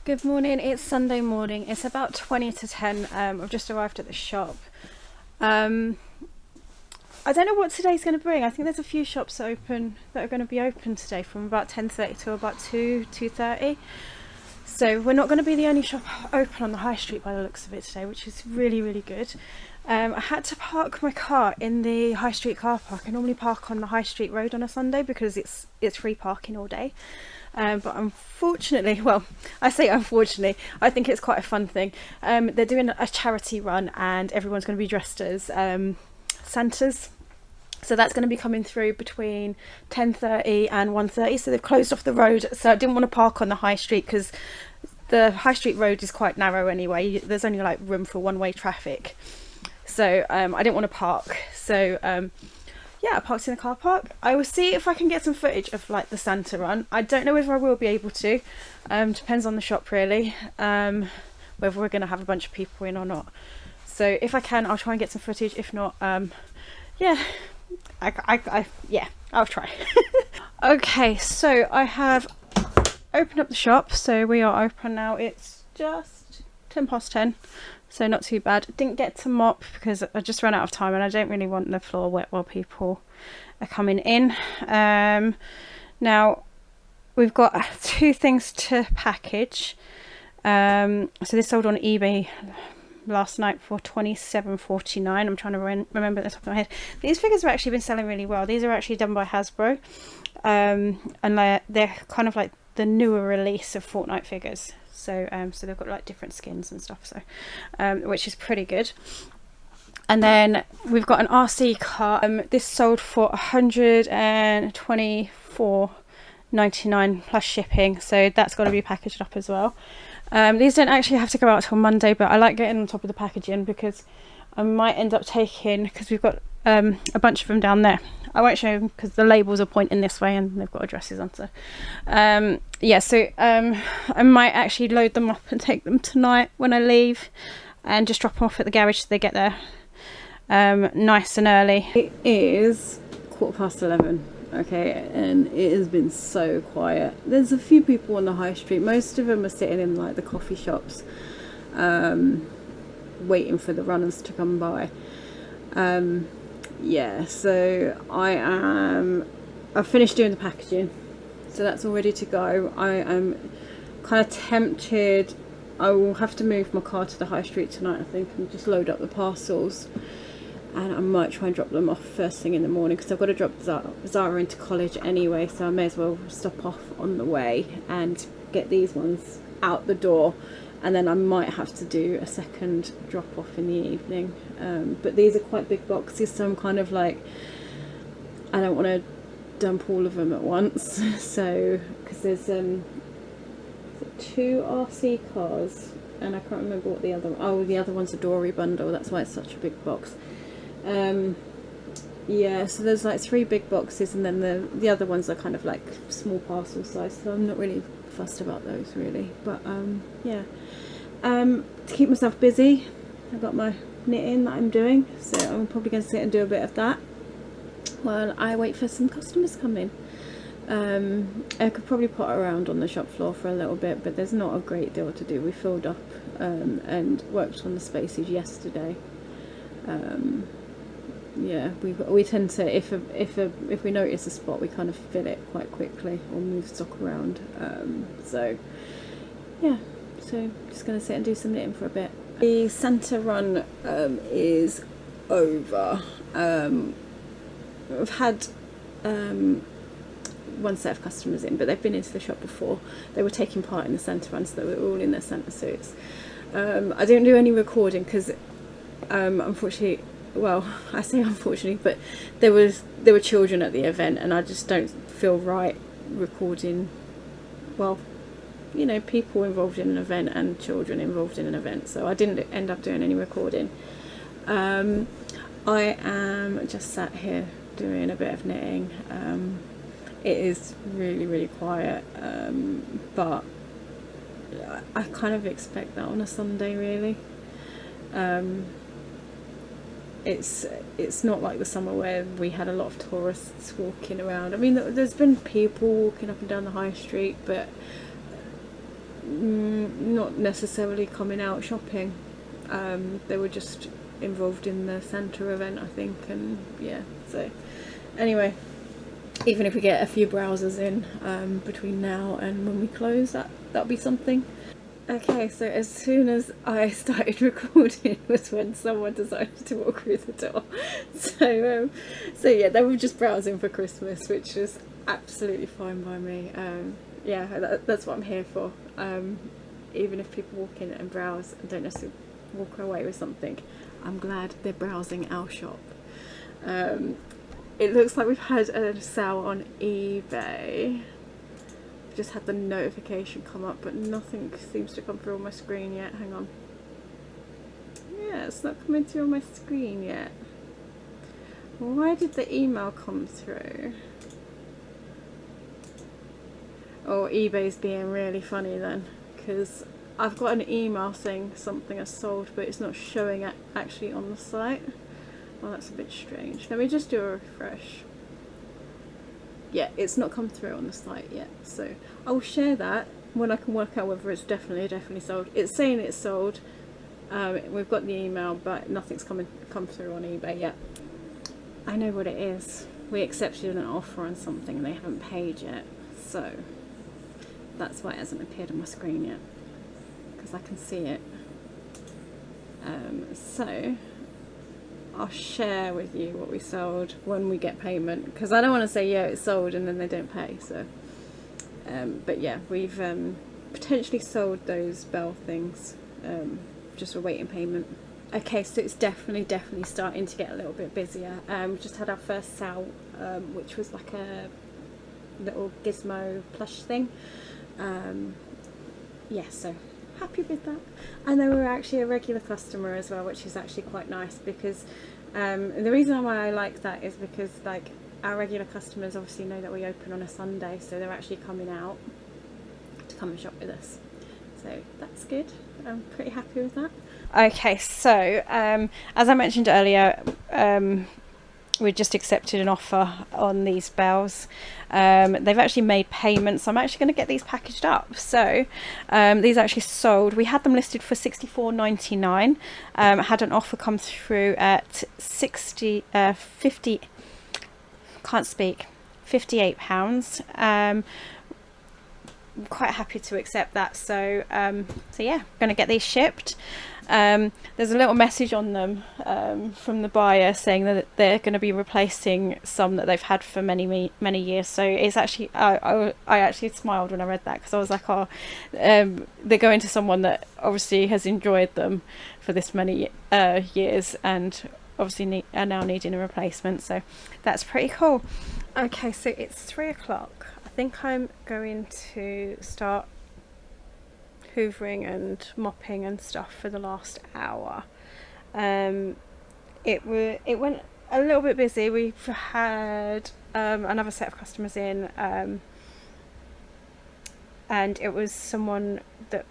Good morning, it's Sunday morning. It's about 20 to 10. I've just arrived at the shop. I don't know what today's going to bring. I think there's a few shops open that are going to be open today from about 10:30 to about 2:30. So we're not going to be the only shop open on the high street by the looks of it today, which is really, really good. I had to park my car in the high street car park. I normally park on the high street road on a Sunday because it's free parking all day. But unfortunately, well, I say unfortunately, I think it's quite a fun thing. They're doing a charity run and everyone's going to be dressed as Santas. So that's going to be coming through between 10:30 and 1:30. So they've closed off the road. So I didn't want to park on the high street because the high street road is quite narrow anyway. There's only like room for one-way traffic. So I didn't want to park. So yeah, I parked in the car park. I will see if I can get some footage of like the Santa run. I don't know whether I will be able to. Depends on the shop really. Whether we're going to have a bunch of people in or not. So if I can, I'll try and get some footage. If not, yeah, yeah, I'll try. Okay, so I have opened up the shop. So we are open now. It's just 10:10. So not too bad. Didn't get to mop because I just ran out of time and I don't really want the floor wet while people are coming in. Now we've got two things to package. So this sold on eBay last night for $27.49. I'm trying to remember at the top of my head. These figures have actually been selling really well. These are actually done by Hasbro, and they're kind of like the newer release of Fortnite figures. So so they've got like different skins and stuff, so which is pretty good. And then we've got an RC car. This sold for $124.99 plus shipping, so that's got to be packaged up as well. These don't actually have to go out till Monday, but I like getting on top of the packaging because I might end up taking, because we've got a bunch of them down there. I won't show them because the labels are pointing this way and they've got addresses on. So yeah, so I might actually load them up and take them tonight when I leave and just drop them off at the garage so they get there nice and early. It is 11:15, okay, and it has been so quiet. There's a few people on the high street. Most of them are sitting in like the coffee shops waiting for the runners to come by. Yeah, so I've finished doing the packaging, so that's all ready to go. I am kind of tempted. I will have to move my car to the high street tonight, I think, and just load up the parcels, and I might try and drop them off first thing in the morning because I've got to drop Zara into college anyway, so I may as well stop off on the way and get these ones out the door, and then I might have to do a second drop off in the evening. But these are quite big boxes, so I'm kind of like, I don't want to dump all of them at once. So because there's two RC cars and I can't remember what the other one's a Dory bundle, that's why it's such a big box. Yeah, so there's like three big boxes, and then the other ones are kind of like small parcel size, so I'm not really fussed about those really. But yeah, to keep myself busy, I've got my knitting that I'm doing, so I'm probably going to sit and do a bit of that while I wait for some customers to come in. I could probably put around on the shop floor for a little bit, but there's not a great deal to do. We filled up and worked on the spaces yesterday. Yeah, we tend to, if we notice a spot, we kind of fill it quite quickly or move stock around. So yeah, so just going to sit and do some knitting for a bit. The Santa run is over. We've had one set of customers in, but they've been into the shop before. They were taking part in the Santa run, so they were all in their Santa suits. I didn't do any recording because unfortunately, well, I say unfortunately, but there were children at the event, and I just don't feel right recording, well, you know, people involved in an event and children involved in an event, so I didn't end up doing any recording. I am just sat here doing a bit of knitting. It is really, really quiet, but I kind of expect that on a Sunday really. It's not like the summer where we had a lot of tourists walking around. I mean, there's been people walking up and down the high street, but not necessarily coming out shopping. They were just involved in the Santa event, I think, and yeah, so anyway, even if we get a few browsers in between now and when we close, that'll be something. Okay, so as soon as I started recording was when someone decided to walk through the door. So yeah, they were just browsing for Christmas, which was absolutely fine by me. Yeah, that's what I'm here for. Even if people walk in and browse and don't necessarily walk away with something, I'm glad they're browsing our shop. It looks like we've had a sale on eBay. Just had the notification come up, but nothing seems to come through on my screen yet. Hang on. Yeah, it's not coming through on my screen yet. Why did the email come through? Oh, eBay's being really funny then, because I've got an email saying something is sold, but it's not showing it actually on the site. Well, that's a bit strange. Let me just do a refresh. Yeah, it's not come through on the site yet, so I'll share that when I can work out whether it's definitely sold. It's saying it's sold. We've got the email, but nothing's come through on eBay yet. I know what it is. We accepted an offer on something and they haven't paid yet, so that's why it hasn't appeared on my screen yet, because I can see it. So I'll share with you what we sold when we get payment, because I don't want to say yeah it's sold and then they don't pay. So but yeah, we've potentially sold those bell things, just awaiting payment. Okay, so it's definitely starting to get a little bit busier. We just had our first sale, which was like a little gizmo plush thing. Yeah, so happy with that. And they were actually a regular customer as well, which is actually quite nice, because the reason why I like that is because like our regular customers obviously know that we open on a Sunday, so they're actually coming out to come and shop with us, so that's good. I'm pretty happy with that. Okay, so as I mentioned earlier, we just accepted an offer on these bells. They've actually made payments. I'm actually going to get these packaged up. So these actually sold. We had them listed for $64.99. Had an offer come through at 50. Can't speak. £58. I'm quite happy to accept that. So yeah, going to get these shipped. There's a little message on them from the buyer saying that they're going to be replacing some that they've had for many years. So it's actually I actually smiled when I read that, because I was like, oh, they're going to someone that obviously has enjoyed them for this many years, and obviously are now needing a replacement. So that's pretty cool. Okay, so it's 3 o'clock. I think I'm going to start hoovering and mopping and stuff for the last hour. It went a little bit busy. We've had another set of customers in, and it was someone that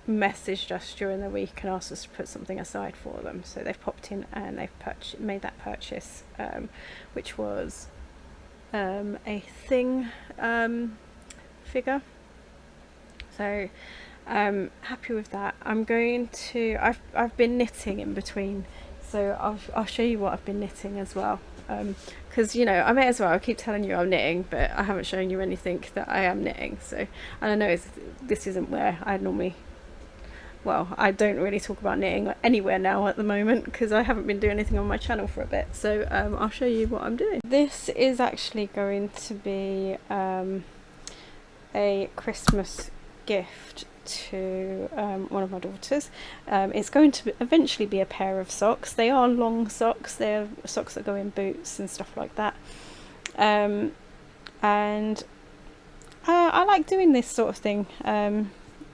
messaged us during the week and asked us to put something aside for them. So they've popped in and they've made that purchase, which was a thing figure. So happy with that. I'm going to I've been knitting in between, so I'll show you what I've been knitting as well, because you know, I may as well, I keep telling you I'm knitting, but I haven't shown you anything that I am knitting. So, and I know this isn't where I normally, well, I don't really talk about knitting anywhere now at the moment, because I haven't been doing anything on my channel for a bit. So I'll show you what I'm doing. This is actually going to be a Christmas gift to one of my daughters. It's going to eventually be a pair of socks. They are long socks. They're socks that go in boots and stuff like that. And I like doing this sort of thing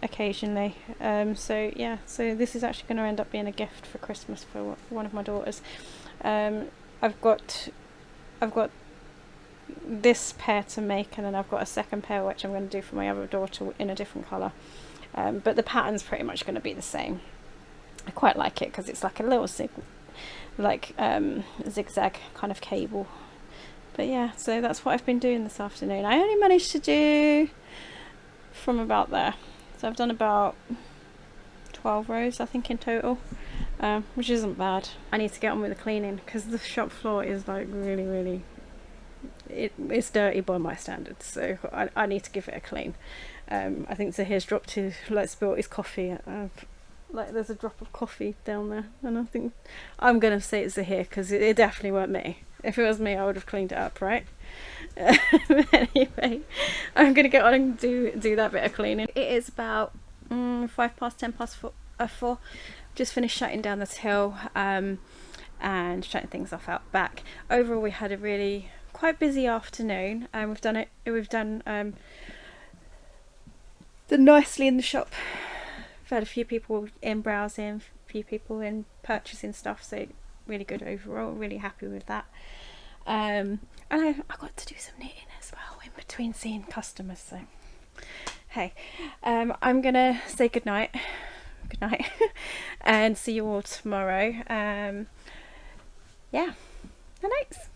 occasionally. So yeah, so this is actually going to end up being a gift for Christmas for one of my daughters. I've got this pair to make, and then I've got a second pair which I'm going to do for my other daughter in a different colour. But the pattern's pretty much going to be the same. I quite like it because it's like a little zigzag kind of cable. But yeah, so that's what I've been doing this afternoon. I only managed to do from about there. So I've done about 12 rows I think in total, which isn't bad. I need to get on with the cleaning because the shop floor is like really it's dirty by my standards, so I need to give it a clean. I think Zahir's dropped his, like, spilt his coffee. Like, there's a drop of coffee down there, and I think I'm gonna say it's Zahir because it definitely weren't me. If it was me, I would have cleaned it up, right? Anyway, I'm gonna get on and do that bit of cleaning. It is about 4:10 past 4. Just finished shutting down the till and shutting things off out back. Overall, we had a really quite busy afternoon. We've done the nicely in the shop. We've had a few people in browsing, a few people in purchasing stuff, so really good overall. Really happy with that. And I got to do some knitting as well in between seeing customers. So hey, I'm gonna say good night, and see you all tomorrow. Yeah, good night.